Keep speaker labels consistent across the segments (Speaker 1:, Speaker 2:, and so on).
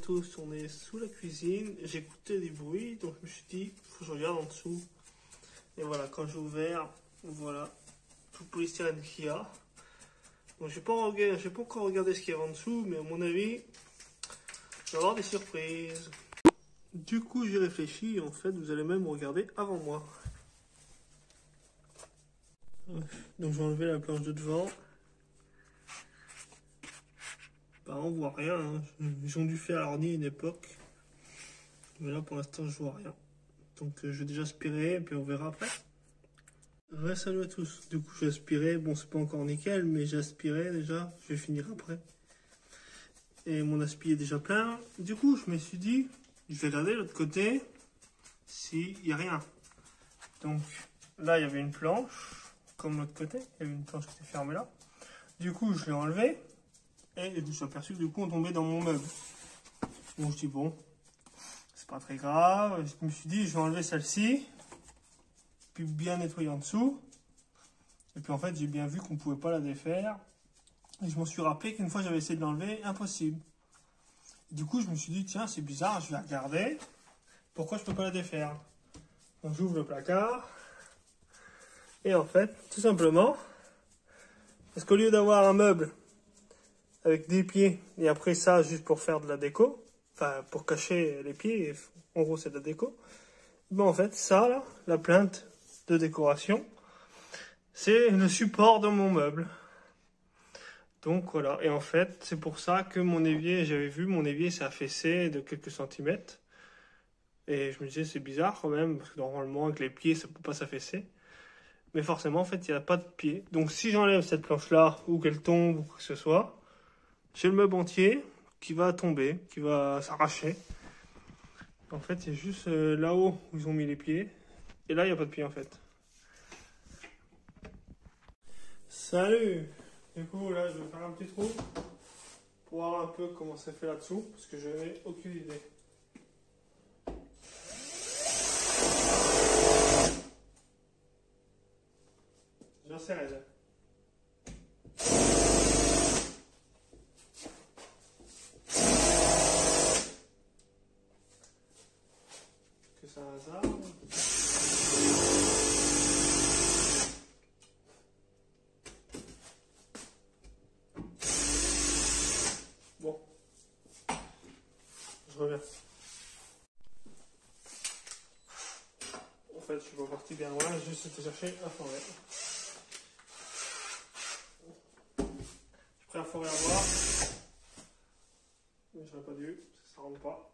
Speaker 1: tous, on est sous la cuisine, j'écoutais des bruits, donc je me suis dit, faut que je regarde en dessous. Et voilà, quand j'ai ouvert, voilà, tout le polystyrène qu'il y a. Donc j'ai pas encore regardé ce qu'il y a en dessous, mais à mon avis, je vais avoir des surprises. Du coup, j'ai réfléchi, en fait, vous allez même regarder avant moi. Donc je vais enlever la planche de devant. Bah, on voit rien, hein. Ils ont dû faire à l'ordi à une époque. Mais là pour l'instant je vois rien. Donc je vais déjà aspirer et puis on verra après. Ouais, salut à tous. Du coup j'ai aspiré, bon c'est pas encore nickel mais j'ai aspiré déjà, je vais finir après. Et mon aspi est déjà plein. Du coup je me suis dit, je vais regarder l'autre côté s'il n'y a rien. Donc là il y avait une planche, comme l'autre côté, il y avait une planche qui était fermée là. Du coup je l'ai enlevée. Et je me suis aperçu que du coup on tombait dans mon meuble. Donc je dis bon, c'est pas très grave. Je me suis dit je vais enlever celle-ci, puis bien nettoyer en dessous. Et puis en fait j'ai bien vu qu'on pouvait pas la défaire. Et je me suis rappelé qu'une fois j'avais essayé de l'enlever, impossible. Et du coup je me suis dit tiens c'est bizarre, je vais regarder. Pourquoi je peux pas la défaire? Donc j'ouvre le placard. Et en fait, tout simplement, parce qu'au lieu d'avoir un meuble avec des pieds, et après ça, juste pour faire de la déco, enfin, pour cacher les pieds, et en gros, c'est de la déco. Ben, en fait, ça, là, la plainte de décoration, c'est le support de mon meuble. Donc, voilà. Et en fait, c'est pour ça que mon évier, j'avais vu, mon évier s'est affaissé de quelques centimètres. Et je me disais, c'est bizarre quand même, parce que normalement, avec les pieds, ça peut pas s'affaisser. Mais forcément, en fait, il n'y a pas de pied. Donc, si j'enlève cette planche-là, ou qu'elle tombe, ou quoi que ce soit, j'ai le meuble entier qui va tomber, qui va s'arracher. En fait, c'est juste là-haut où ils ont mis les pieds. Et là, il n'y a pas de pied en fait. Salut! Du coup, là, je vais faire un petit trou pour voir un peu comment ça fait là-dessous, parce que je n'ai aucune idée. J'en sais rien. Que c'est un hasard. Bon. Je reviens. En fait, je suis pas parti bien loin, j'ai juste été chercher un forêt. J'ai pris un forêt à boire. Mais j'aurais pas dû, parce que ça rentre pas.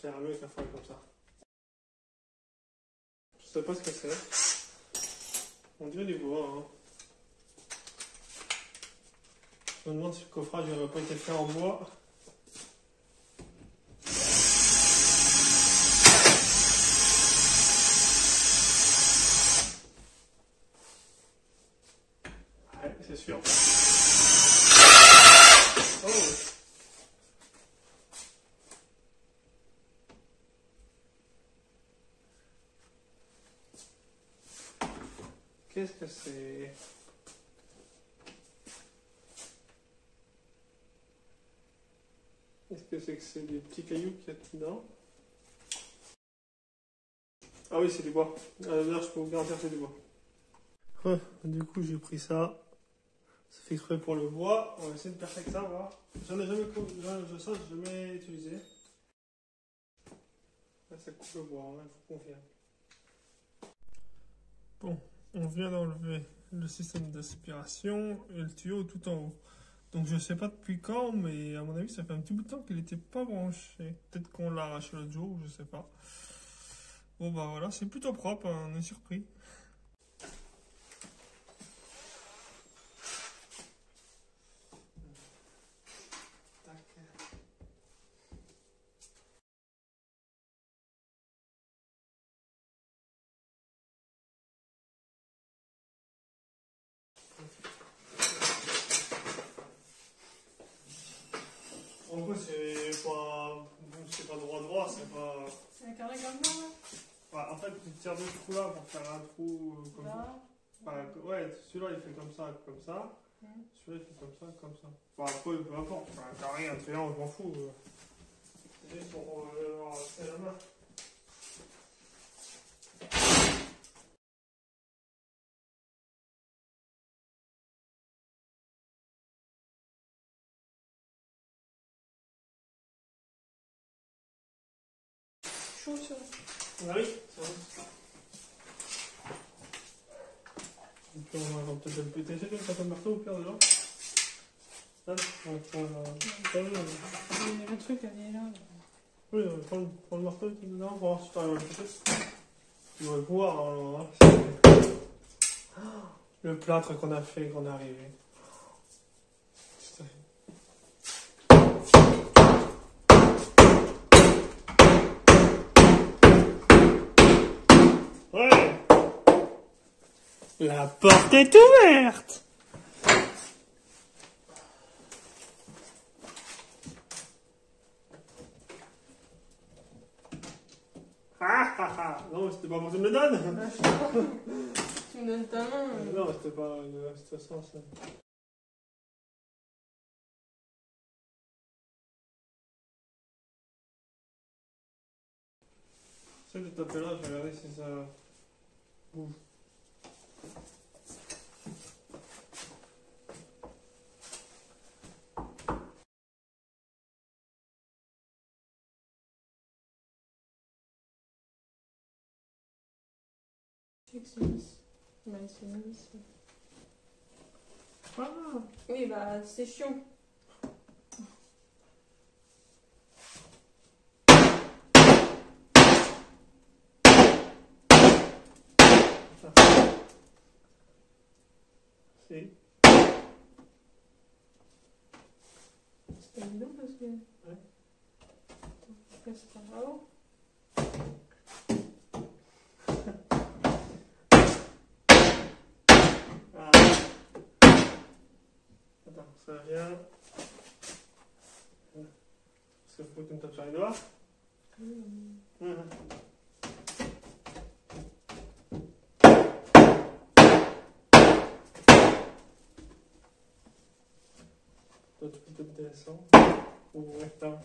Speaker 1: C'est mieux avec un forêt comme ça. Je sais pas ce que c'est. On dirait du bois, hein. Je me demande si le coffrage n'aurait pas été fait en bois. Ouais, c'est sûr. Oh! Qu'est-ce que c'est? Est-ce que c'est des petits cailloux qu'il y a dedans? Ah oui, c'est du bois. D'ailleurs, je peux vous garantir que c'est du bois. Du coup, j'ai pris ça. Ça fait exprès pour le bois. On va essayer de percer avec ça, voir. J'en ai jamais, jamais utilisé. Là, ça coupe le bois, il faut qu'on vienne. Bon, on vient d'enlever le système d'aspiration et le tuyau tout en haut. Donc je sais pas depuis quand, mais à mon avis ça fait un petit bout de temps qu'il n'était pas branché. Peut-être qu'on l'a arraché l'autre jour, je sais pas. Bon bah voilà, c'est plutôt propre, hein, on est surpris. En gros, c'est pas droit, c'est pas.
Speaker 2: C'est un carré comme ça, là?
Speaker 1: Ouais, en fait, tu tires deux trous là pour faire un trou comme ça. Enfin, ouais, celui-là il fait comme ça, Celui-là, c'est comme ça. Enfin, après, peu importe. Enfin, t'as rien, t'es là, on m'en fout. C'est juste pour avoir accès à la main.
Speaker 2: Chaud ça.
Speaker 1: Ah oui, ça va. Et puis on va peut-être le péter. C'est le patin de marteau au pire dedans. Ah,
Speaker 2: Le truc, elle est là.
Speaker 1: oui, prends le marteau qui est dedans, pour voir si tu arrives à le péter. Tu vas le voir, hein. Le plâtre qu'on a fait, qu'on est arrivé. Ouais. La porte est ouverte. Non, c'était pas pour que tu me le donnes.
Speaker 2: Bah, je sais pas. Tu me donnes ta main.
Speaker 1: Non, c'était pas une situation, ça. J'essaie de taper là, je vais regarder si ça bouge.
Speaker 2: Je sais que c'est lisse. Bah, c'est lisse.
Speaker 1: Ah.
Speaker 2: Oui, bah, c'est chiant.
Speaker 1: Si.
Speaker 2: C'est pas évident parce que.
Speaker 1: Ouais.
Speaker 2: Attends, je passe par là-haut.
Speaker 1: Ah. Attends, ça vient. Parce qu'il faut que tu me tapes sur les doigts. Toi, tu peux peut-être descendre. Ou attends.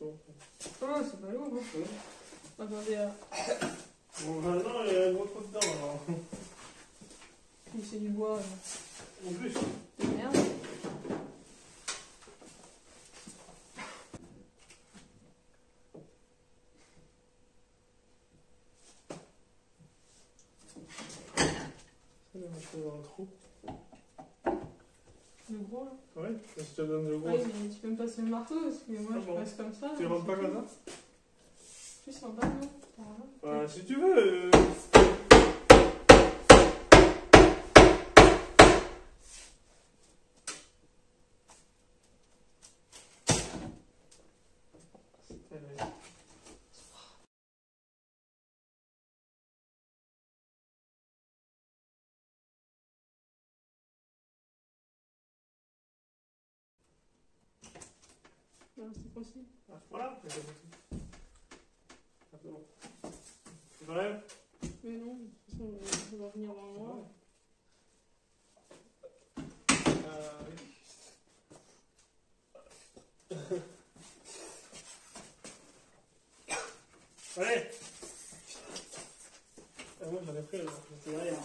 Speaker 1: Bon.
Speaker 2: Oh, c'est pas lourd. Hein.
Speaker 1: Ouais.
Speaker 2: Attendez,
Speaker 1: Bon, maintenant, il y a un gros trou dedans, alors.
Speaker 2: oui, c'est du bois.
Speaker 1: En plus.
Speaker 2: De merde.
Speaker 1: Ça, il va mettre dans le trou.
Speaker 2: Le gros, là.
Speaker 1: Ouais, si je te donne le gros.
Speaker 2: Oui, mais tu peux me passer le marteau parce que moi,
Speaker 1: Ah
Speaker 2: je
Speaker 1: bon.
Speaker 2: passe comme ça.
Speaker 1: Tu rentres pas comme ça?
Speaker 2: Plus en bas, non? Par là.
Speaker 1: Si tu veux.
Speaker 2: Non, c'est possible.
Speaker 1: Ah, voilà, c'est possible. Ah, c'est bon. Tu t'enlèves?
Speaker 2: Mais non, de toute façon, ça va venir dans moi.
Speaker 1: Oui. Allez. Moi j'en ai pris là, j'étais derrière.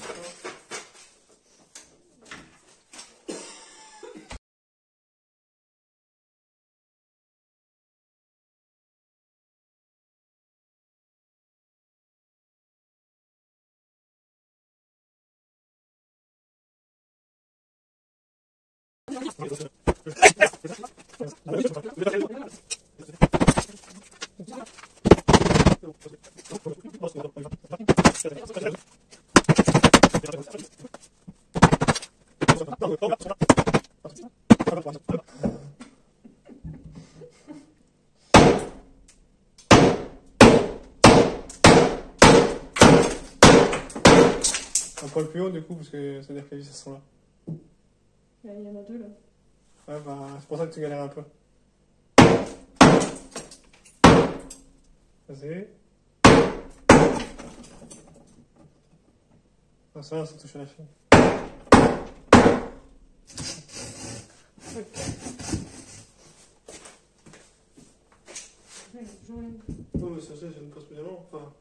Speaker 1: Un poil plus haut du coup, parce que c'est-à-dire que les vis sont là.
Speaker 2: Il y en a deux là.
Speaker 1: Ouais, bah, c'est pour ça que tu galères un peu. Vas-y. Ah, ça touche à la chaîne. Oh, mais ça, je ne pose plus d'avant. Enfin.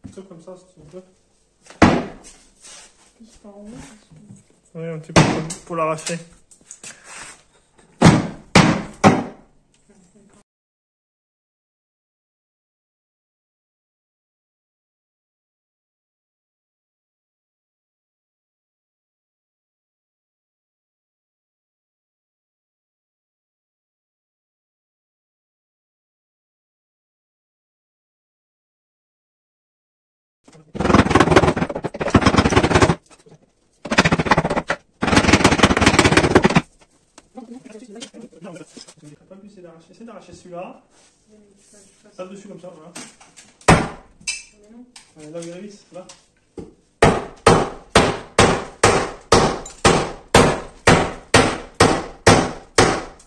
Speaker 1: Un truc comme ça, si tu veux. Oui, un petit peu pour l'arracher. Pas plus, c'est d'arracher celui-là. Tape dessus comme ça, voilà. Là où il y a la vis, là.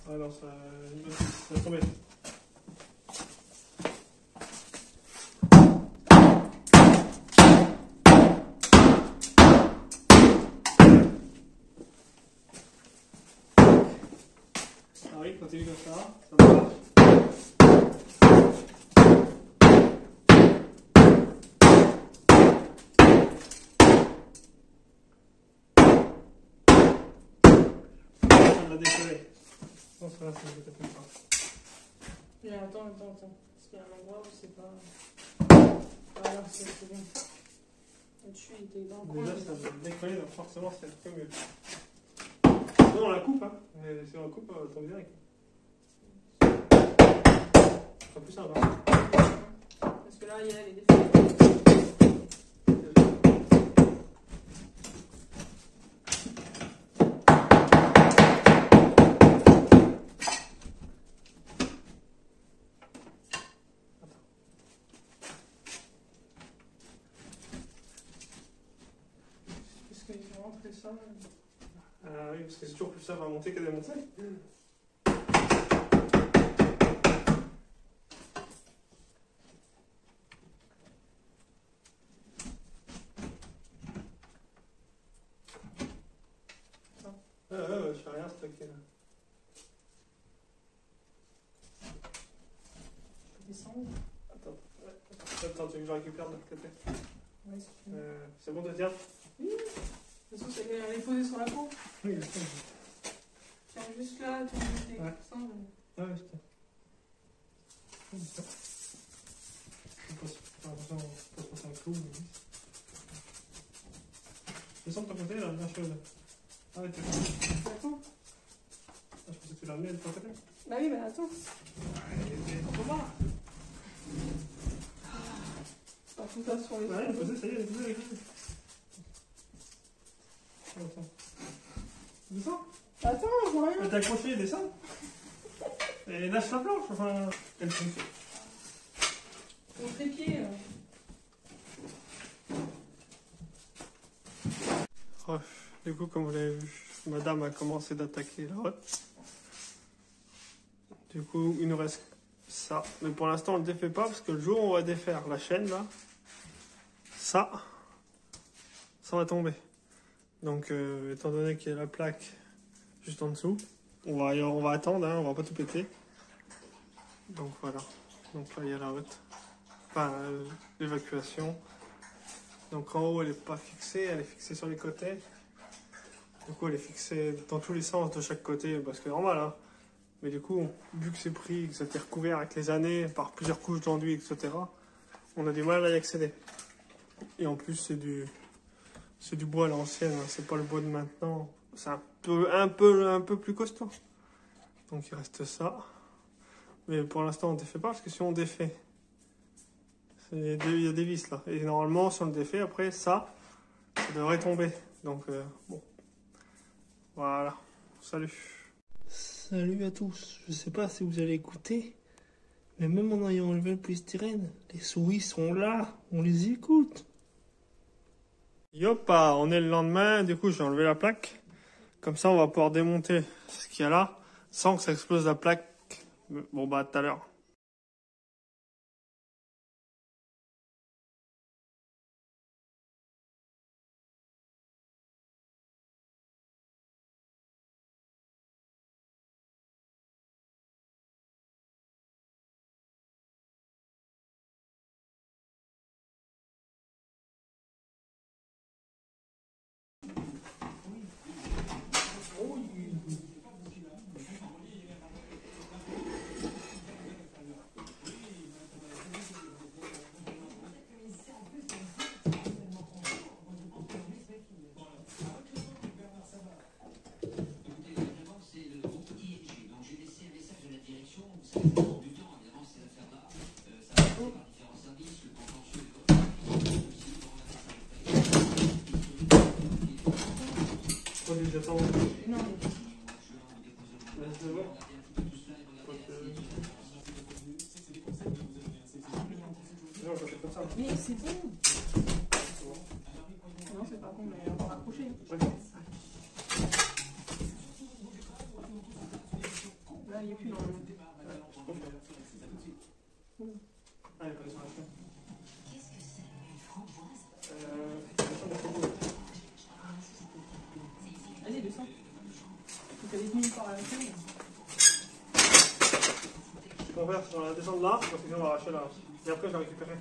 Speaker 1: Alors ça va tomber. Ah oui, continue comme ça marche. On l'a décollé. Non, ça va, c'est peut-être plus tard.
Speaker 2: Mais attends. Parce qu'il y a un endroit où c'est pas. Ah non, c'est bien. Au-dessus, il était dans le coin.
Speaker 1: Déjà, ça va décoller, donc forcément, c'est un peu mieux. Non, on la coupe, hein. Mais si on la coupe, on tombe direct. C'est plus simple, hein.
Speaker 2: Parce que là, il y a les défauts. Est-ce qu'ils ont rentré ça?
Speaker 1: Oui, parce que c'est toujours plus simple à monter qu'à démonter. Je fais rien, c'est ok là.
Speaker 2: Je peux descendre?
Speaker 1: Attends, tu veux que je récupère de l'autre côté?
Speaker 2: Oui,
Speaker 1: c'est bon de dire?
Speaker 2: Oui. De toute façon, elle est posée sur la peau.
Speaker 1: Oui,
Speaker 2: Tiens, juste là, tu mets tes
Speaker 1: ouais.
Speaker 2: coussins.
Speaker 1: Ah ouais, je tiens. On passe passer un clou. Descends de ton côté, là, la chose. Ah ouais, t'es bon.
Speaker 2: Attends.
Speaker 1: Ah, je pensais que tu l'as mis de ton côté.
Speaker 2: Bah oui, mais attends.
Speaker 1: On va voir.
Speaker 2: Pas tout ça sur les
Speaker 1: Ouais, elle est posée, ça y est, elle est posée. Attends. Descends.
Speaker 2: Attends, je vois rien.
Speaker 1: T'es accroché, descends. Et lâche la planche, enfin. Elle fonctionne.
Speaker 2: Montre tes pieds.
Speaker 1: Du coup, comme vous l'avez vu, madame a commencé d'attaquer la hotte. Du coup, il nous reste ça. Mais pour l'instant, on ne le défait pas parce que le jour où on va défaire la chaîne, là, ça va tomber. Donc, étant donné qu'il y a la plaque juste en dessous, on va attendre, hein, on va pas tout péter. Donc voilà. Donc là, il y a la hotte. Enfin, l'évacuation. Donc en haut, elle n'est pas fixée, elle est fixée sur les côtés. Du coup, elle est fixée dans tous les sens de chaque côté, parce que c'est normal, hein. Mais du coup, vu que c'est pris, que ça a été recouvert avec les années, par plusieurs couches d'enduit, etc., on a du mal à y accéder. Et en plus, c'est du bois à l'ancienne, hein. C'est pas le bois de maintenant. C'est un peu plus costaud. Donc il reste ça. Mais pour l'instant, on ne défait pas, parce que si on défait, il y a des vis là. Et normalement, si on le défait, après, ça devrait tomber. Donc, bon. Voilà. Salut. Salut à tous. Je sais pas si vous allez écouter, mais même en ayant enlevé le polystyrène, les souris sont là. On les écoute. Yopa, on est le lendemain. Du coup, j'ai enlevé la plaque. Comme ça, on va pouvoir démonter ce qu'il y a là, sans que ça explose la plaque. Bon, bah, à tout à l'heure. dit j'attends.
Speaker 2: Non, mais...
Speaker 1: C'est bon. Non, je fais comme ça.
Speaker 2: Mais c'est bon. Non, c'est pas bon, mais on va raccrocher.
Speaker 1: Ouais.
Speaker 2: Là, il est plus dans le...
Speaker 1: Allez, pas sur la chaîne.
Speaker 2: Allez, descends. Donc elle est venue par la chaîne.
Speaker 1: Ce qu'on va faire, c'est qu'on va descendre là, parce que sinon on va arracher là. Et après, je vais récupérer.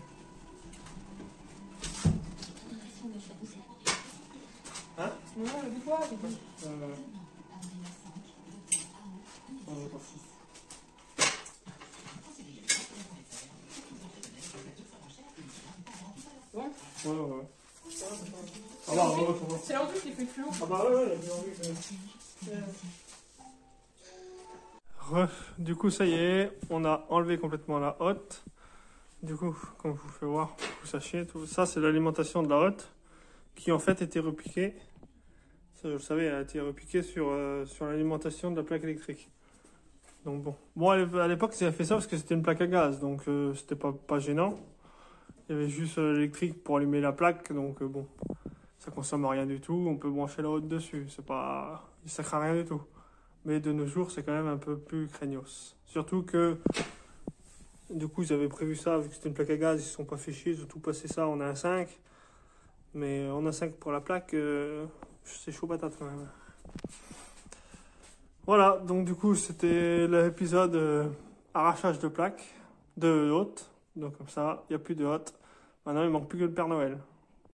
Speaker 1: Hein?
Speaker 2: Non, le bout de quoi, j'ai dit.
Speaker 1: On est pas fou.
Speaker 2: Bon.
Speaker 1: Ouais. Ah bah, ouais, ouais.
Speaker 2: C'est l'enduit qui fait le flou.
Speaker 1: Ah bah ouais, il y a bien envie que... Du coup, ça y est, on a enlevé complètement la hotte. Du coup, comme je vous fais voir, pour que vous sachiez, tout ça, c'est l'alimentation de la hotte qui en fait était repiquée. Ça, je le savais, elle a été repiquée sur l'alimentation de la plaque électrique. Donc bon, à l'époque, ils avaient fait ça parce que c'était une plaque à gaz, donc c'était pas gênant. Il y avait juste l'électrique pour allumer la plaque, donc bon, ça consomme rien du tout. On peut brancher la hotte dessus, ça craint rien du tout. Mais de nos jours, c'est quand même un peu plus craignos. Surtout que, du coup, ils avaient prévu ça, vu que c'était une plaque à gaz, ils ne se sont pas fait chier, ils ont tout passé ça en 1.5. Mais en 1.5 pour la plaque, c'est chaud patate quand même. Voilà, donc du coup, c'était l'épisode arrachage de plaque, de hotte. Donc comme ça, il n'y a plus de hotte. Maintenant, il ne manque plus que le Père Noël.